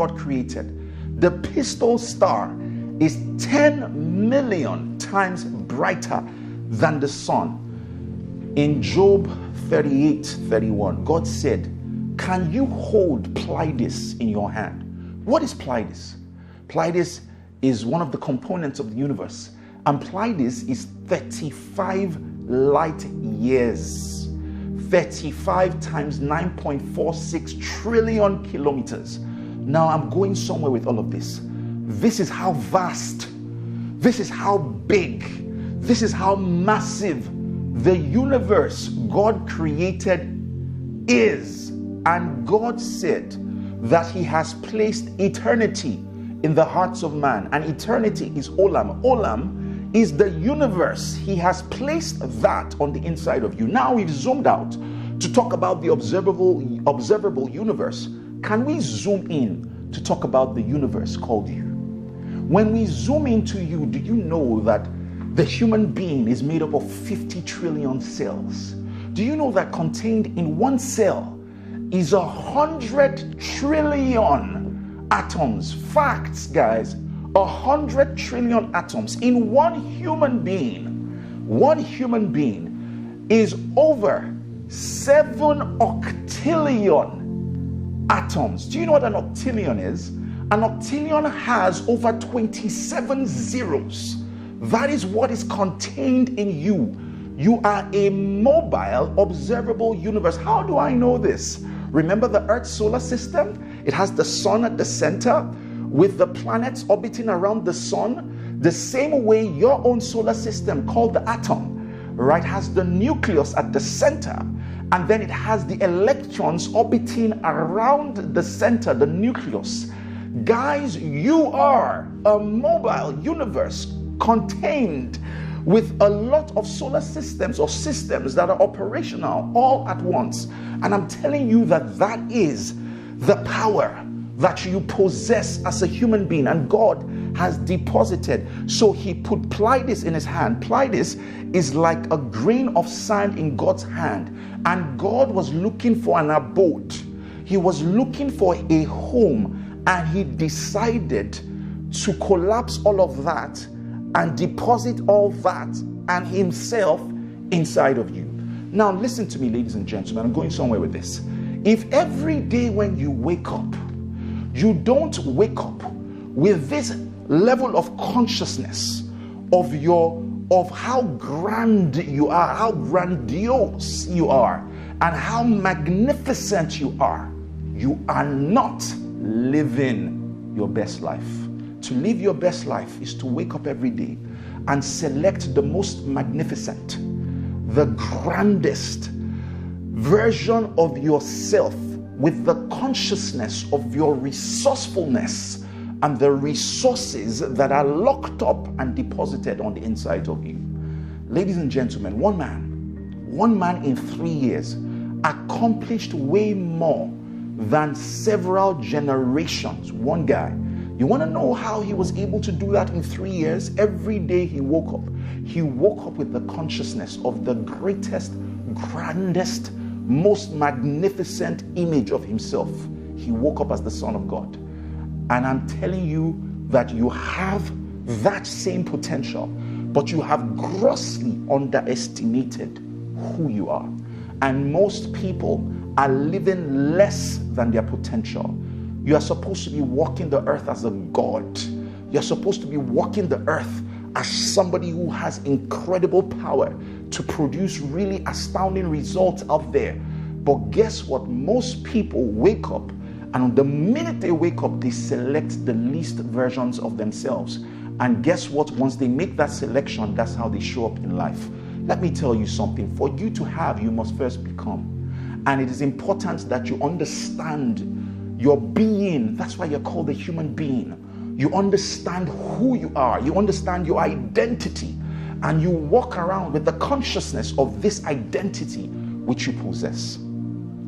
God created. The pistol star is 10 million times brighter than the sun. In Job 38:31, God said, can you hold Pleiades in your hand? What is Pleiades? Pleiades is one of the components of the universe. And Pleiades is 35 light years. 35 times 9.46 trillion kilometers. Now I'm going somewhere with all of this. This is how vast, this is how big, this is how massive the universe God created is. And God said that he has placed eternity in the hearts of man. And eternity is Olam. Olam is the universe. He has placed that on the inside of you. Now we've zoomed out to talk about the observable universe. Can we zoom in to talk about the universe called you? When we zoom into you, do you know that the human being is made up of 50 trillion cells? Do you know that contained in one cell is 100 trillion atoms? Facts, guys. 100 trillion atoms in one human being. One human being is over 7 octillion atoms. Do you know what an octillion is? An octillion has over 27 zeros. That is what is contained in you. You are a mobile, observable universe. How do I know this? Remember the Earth's solar system? It has the sun at the center with the planets orbiting around the sun. The same way your own solar system, called the atom, right, has the nucleus at the center, and then it has the electrons orbiting around the center, the nucleus. Guys, you are a mobile universe contained with a lot of solar systems or systems that are operational all at once. And I'm telling you that that is the power that you possess as a human being, and God has deposited. So he put Pleiades in his hand. Pleiades is like a grain of sand in God's hand, and God was looking for an abode. He was looking for a home, and he decided to collapse all of that and deposit all that and himself inside of you. Now listen to me, ladies and gentlemen, I'm going somewhere with this. If every day when you wake up, you don't wake up with this level of consciousness of how grand you are, how grandiose you are, and how magnificent you are not living your best life. To live your best life is to wake up every day and select the most magnificent, the grandest version of yourself, with the consciousness of your resourcefulness and the resources that are locked up and deposited on the inside of you. Ladies and gentlemen, one man in 3 years accomplished way more than several generations. One guy. You want to know how he was able to do that in 3 years? Every day he woke up with the consciousness of the greatest, grandest, most magnificent image of himself. He woke up as the Son of God. And I'm telling you that you have that same potential, but you have grossly underestimated who you are. And most people are living less than their potential. You are supposed to be walking the earth as a god. You're supposed to be walking the earth as somebody who has incredible power to produce really astounding results out there. But guess what? Most people wake up, and the minute they wake up, they select the least versions of themselves. And guess what? Once they make that selection, that's how they show up in life. Let me tell you something. For you to have, you must first become. And it is important that you understand your being. That's why you're called a human being. You understand who you are. You understand your identity. And you walk around with the consciousness of this identity which you possess.